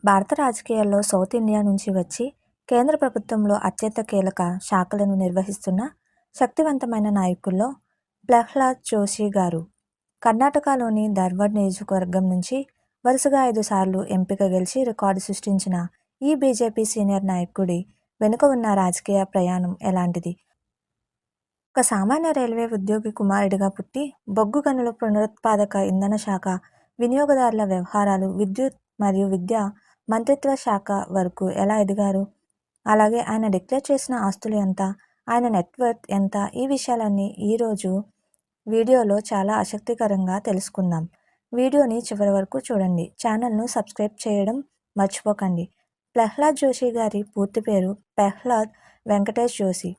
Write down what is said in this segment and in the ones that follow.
భారత రాజకీయాల్లో south India నుంచి వచ్చి కేంద్ర ప్రభుత్వంలో అత్యంత కీలక శాఖలను నిర్వహిస్తున్న శక్తివంతమైన నాయకుల్లో ప్రహ్లాద్ జోషి గారు. కర్ణాటకలోని ధార్వాడ్ నియోజకవర్గం నుంచి వరుసగా 5 సార్లు ఎంపిక గెలిచి రికార్డు సృష్టించిన ఈ బీజేపీ సీనియర్ నాయకుడి వెనుక ఉన్న రాజకీయ ప్రయాణం ఎలాంటిది? ఒక సామాన్య రైల్వే ఉద్యోగి కుమారుడిగా పుట్టి బొగ్గు గనుల పునరుత్పాదక ఇంధన శాఖ, వినియోగదారుల వ్యవహారాలు, విద్యుత్ మరియు విద్యా మంత్రిత్వ శాఖ వరకు ఎలా ఎదిగారు? అలాగే ఆయన డిక్లేర్ చేసిన ఆస్తులు ఎంత? ఆయన నెట్వర్త్ ఎంత? ఈ విషయాలన్నీ ఈరోజు వీడియోలో చాలా ఆసక్తికరంగా తెలుసుకుందాం. వీడియోని చివరి వరకు చూడండి. ఛానల్ను సబ్స్క్రైబ్ చేయడం మర్చిపోకండి. ప్రహ్లాద్ జోషి గారి పూర్తి పేరు ప్రహ్లాద్ వెంకటేష్ జోషి.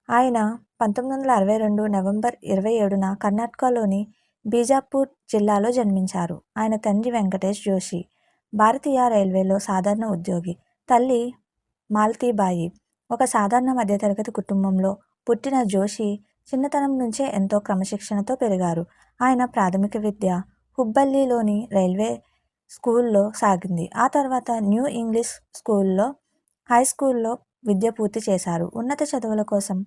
ఆయన 1962 నవంబర్ 27న కర్ణాటకలోని బీజాపూర్ జిల్లాలో జన్మించారు. ఆయన తండ్రి వెంకటేష్ జోషి భారతీయ రైల్వేలో సాధారణ ఉద్యోగి. తల్లి మాలతీబాయి. ఒక సాధారణ మధ్యతరగతి కుటుంబంలో పుట్టిన జోషి చిన్నతనం నుంచే ఎంతో క్రమశిక్షణతో పెరిగారు. ఆయన ప్రాథమిక విద్య హుబ్బల్లిలోని రైల్వే స్కూల్లో సాగింది. ఆ తర్వాత న్యూ ఇంగ్లీష్ స్కూల్లో, హై స్కూల్లో విద్య పూర్తి చేశారు. ఉన్నత చదువుల కోసం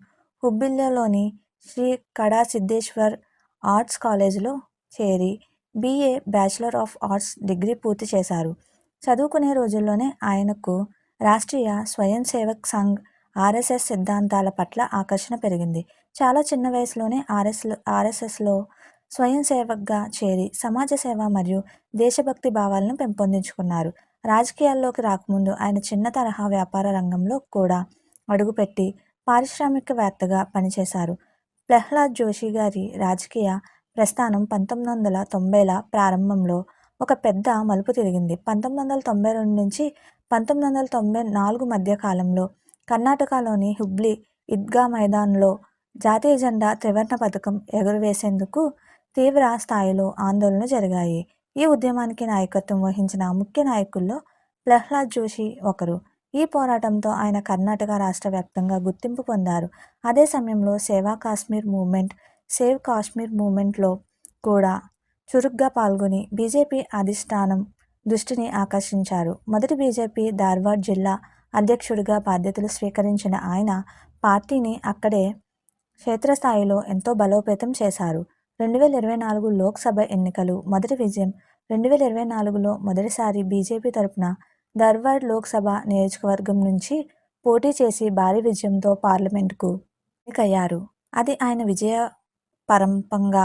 హుబ్బిల్లిలోని శ్రీ కడా సిద్ధేశ్వర్ ఆర్ట్స్ కాలేజీలో చేరి BA bachelor of arts degree పూర్తి చేశారు. చదువుకునే రోజుల్లోనే ఆయనకు రాష్ట్రీయ స్వయం సేవక్ సంఘ్ RSS సిద్ధాంతాల పట్ల ఆకర్షణ పెరిగింది. చాలా చిన్న వయసులోనే RSSలో స్వయం సేవక్గా చేరి సమాజ సేవ మరియు దేశభక్తి భావాలను పెంపొందించుకున్నారు. రాజకీయాల్లోకి రాకముందు ఆయన చిన్న తరహా వ్యాపార రంగంలో కూడా అడుగుపెట్టి పారిశ్రామికవేత్తగా పనిచేశారు. ప్రహ్లాద్ జోషి గారి రాజకీయ ప్రస్థానం 1990ల ప్రారంభంలో ఒక పెద్ద మలుపు తిరిగింది. 1992 నుంచి 1994 మధ్య కాలంలో కర్ణాటకలోని హుబ్లీ ఈద్గా మైదాన్లో జాతీయ జెండా త్రివర్ణ పతాకం ఎగురవేసేందుకు తీవ్ర స్థాయిలో ఆందోళనలు జరిగాయి. ఈ ఉద్యమానికి నాయకత్వం వహించిన ముఖ్య నాయకుల్లో ప్రహ్లాద్ జోషి ఒకరు. ఈ పోరాటంతో ఆయన కర్ణాటక రాష్ట్ర వ్యాప్తంగా గుర్తింపు పొందారు. అదే సమయంలో సేవా కాశ్మీర్ మూవ్మెంట్, సేవ్ కాశ్మీర్ మూవ్మెంట్లో కూడా చురుగ్గా పాల్గొని బీజేపీ అధిష్టానం దృష్టిని ఆకర్షించారు. మొదటి బీజేపీ ధార్వాడ్ జిల్లా అధ్యక్షుడిగా బాధ్యతలు స్వీకరించిన ఆయన పార్టీని అక్కడే క్షేత్రస్థాయిలో ఎంతో బలోపేతం చేశారు. 2024 లోక్సభ ఎన్నికలు మొదటి విజయం. 2024లో మొదటిసారి బీజేపీ తరపున ధార్వాడ్ లోక్సభ నియోజకవర్గం నుంచి పోటీ చేసి భారీ విజయంతో పార్లమెంటుకు ఎన్నికయ్యారు. అది ఆయన విజయ పరంపంగా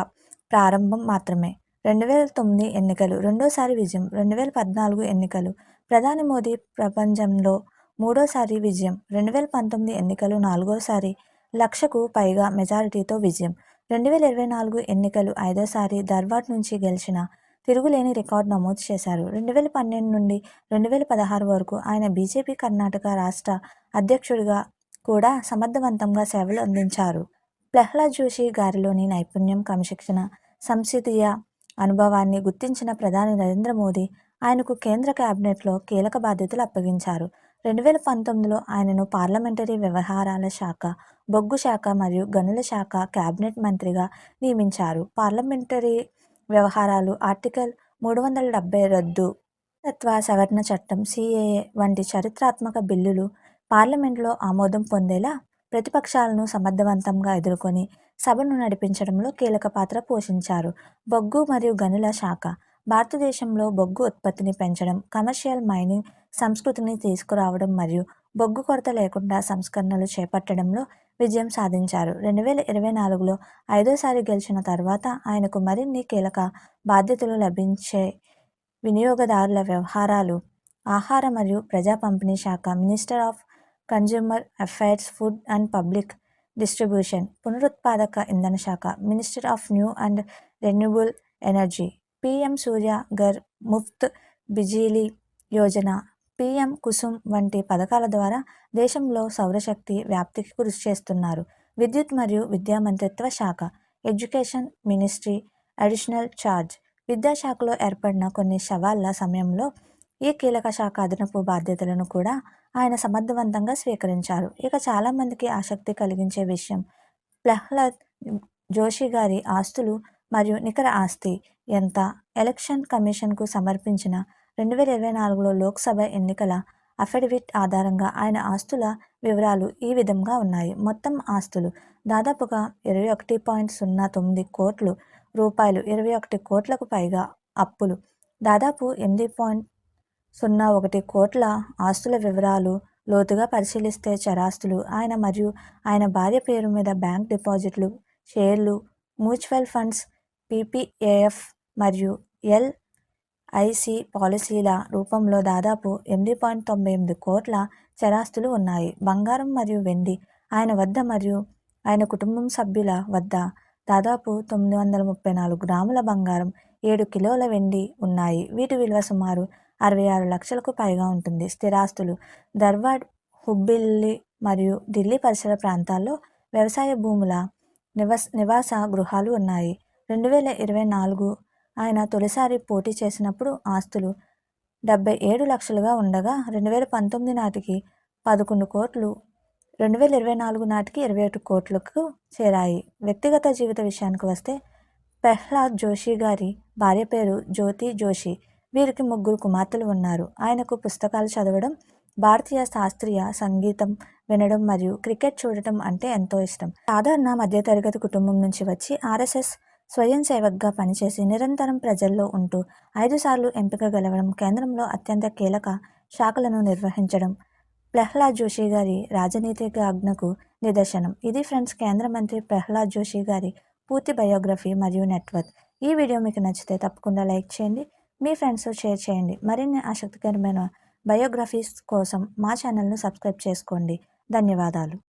ప్రారంభం మాత్రమే. 2009 ఎన్నికలు రెండోసారి విజయం. 2014 ఎన్నికలు ప్రధాని మోదీ ప్రపంచంలో మూడోసారి విజయం. 2019 ఎన్నికలు నాలుగోసారి లక్షకు పైగా మెజారిటీతో విజయం. 2024 ఎన్నికలు ఐదోసారి ధార్వాడ్ నుంచి గెలిచిన తిరుగులేని రికార్డు నమోదు చేశారు. 2012 నుండి 2016 వరకు ఆయన బీజేపీ కర్ణాటక రాష్ట్ర అధ్యక్షుడిగా కూడా సమర్థవంతంగా సేవలు అందించారు. ప్రహ్లాద్ జోషి గారిలోని నైపుణ్యం, క్రమశిక్షణ, సంసదీయ అనుభవాన్ని గుర్తించిన ప్రధాని నరేంద్ర మోదీ ఆయనకు కేంద్ర కేబినెట్లో కీలక బాధ్యతలు అప్పగించారు. 2019లో ఆయనను పార్లమెంటరీ వ్యవహారాల శాఖ, బొగ్గు శాఖ మరియు గనుల శాఖ కేబినెట్ మంత్రిగా నియమించారు. పార్లమెంటరీ వ్యవహారాలు, ఆర్టికల్ 370 రద్దు, పౌరసత్వ సవరణ చట్టం CAA వంటి చారిత్రాత్మక బిల్లులు పార్లమెంట్లో ఆమోదం పొందేలా ప్రతిపక్షాలను సమర్థవంతంగా ఎదుర్కొని సభను నడిపించడంలో కీలక పాత్ర పోషించారు. బొగ్గు మరియు గనుల శాఖ భారతదేశంలో బొగ్గు ఉత్పత్తిని పెంచడం, కమర్షియల్ మైనింగ్ సంస్కృతిని తీసుకురావడం మరియు బొగ్గు కొరత లేకుండా సంస్కరణలు చేపట్టడంలో విజయం సాధించారు. 2024లో ఐదోసారి గెలిచిన తర్వాత ఆయనకు మరిన్ని కీలక బాధ్యతలు లభించే వినియోగదారుల వ్యవహారాలు, ఆహార మరియు ప్రజా పంపిణీ శాఖ, minister of consumer affairs, food and public distribution, పునరుత్పాదక ఇంధన శాఖ, minister of new and renewable energy, PM Surya Ghar Muft Bijli Yojana, PM Kusum వంటి పథకాల ద్వారా దేశంలో సౌరశక్తి వ్యాప్తికి కృషి చేస్తున్నారు. విద్యుత్ మరియు విద్యా మంత్రిత్వ శాఖ, ఎడ్యుకేషన్ మినిస్ట్రీ అడిషనల్ ఛార్జ్. విద్యాశాఖలో ఏర్పడిన కొన్ని సవాళ్ల సమయంలో ఈ కీలక శాఖ అదనపు బాధ్యతలను కూడా ఆయన సమర్థవంతంగా స్వీకరించారు. ఇక చాలామందికి ఆసక్తి కలిగించే విషయం ప్రహ్లాద్ జోషి గారి ఆస్తులు మరియు నికర ఆస్తి ఎంత. ఎలక్షన్ కమిషన్కు సమర్పించిన 2024లో లోక్సభ ఎన్నికల అఫిడవిట్ ఆధారంగా ఆయన ఆస్తుల వివరాలు ఈ విధంగా ఉన్నాయి. మొత్తం ఆస్తులు దాదాపుగా 21.09 కోట్లు రూపాయలు, 21 కోట్లకు పైగా అప్పులు, దాదాపు 8.01 కోట్ల ఆస్తుల వివరాలు లోతుగా పరిశీలిస్తే చరాస్తులు, ఆయన మరియు ఆయన భార్య పేరు మీద బ్యాంక్ డిపాజిట్లు, షేర్లు, మ్యూచువల్ ఫండ్స్, పీపీఏఎఫ్ మరియు ఎల్ఐసి పాలసీల రూపంలో దాదాపు 8.98 కోట్ల చరాస్తులు ఉన్నాయి. బంగారం మరియు వెండి ఆయన వద్ద మరియు ఆయన కుటుంబం సభ్యుల వద్ద దాదాపు 934 గ్రాముల బంగారం, 7 కిలోల వెండి ఉన్నాయి. వీటి విలువ సుమారు 66 లక్షలకు పైగా ఉంటుంది. స్థిరాస్తులు ధర్వాడ్, హుబ్బిల్లి మరియు ఢిల్లీ పరిసర ప్రాంతాల్లో వ్యవసాయ భూముల, నివాస గృహాలు ఉన్నాయి. 2024 ఆయన తొలిసారి పోటీ చేసినప్పుడు ఆస్తులు 77 లక్షలుగా ఉండగా 2019 నాటికి 11 కోట్లు, 2024 నాటికి 21 కోట్లకు చేరాయి. వ్యక్తిగత జీవిత విషయానికి వస్తే ప్రహ్లాద్ జోషి గారి భార్య పేరు జ్యోతి జోషి. వీరికి 3 కుమార్తెలు ఉన్నారు. ఆయనకు పుస్తకాలు చదవడం, భారతీయ శాస్త్రీయ సంగీతం వినడం మరియు క్రికెట్ చూడటం అంటే ఎంతో ఇష్టం. సాధారణ మధ్యతరగతి కుటుంబం నుంచి వచ్చి ఆర్ఎస్ఎస్ స్వయం సేవక్గా పనిచేసి నిరంతరం ప్రజల్లో ఉంటూ 5 సార్లు ఎంపిక గెలవడం, కేంద్రంలో అత్యంత కీలక శాఖలను నిర్వహించడం ప్రహ్లాద్ జోషి గారి రాజనీతిజ్ఞతకు నిదర్శనం. ఇది ఫ్రెండ్స్, కేంద్ర మంత్రి ప్రహ్లాద్ జోషి గారి పూర్తి బయోగ్రఫీ మరియు నెట్వర్క్. ఈ వీడియో మీకు నచ్చితే తప్పకుండా లైక్ చేయండి, మీ ఫ్రెండ్స్తో షేర్ చేయండి. మరిన్ని ఆసక్తికరమైన బయోగ్రఫీస్ కోసం మా ఛానల్ను సబ్స్క్రైబ్ చేసుకోండి. ధన్యవాదాలు.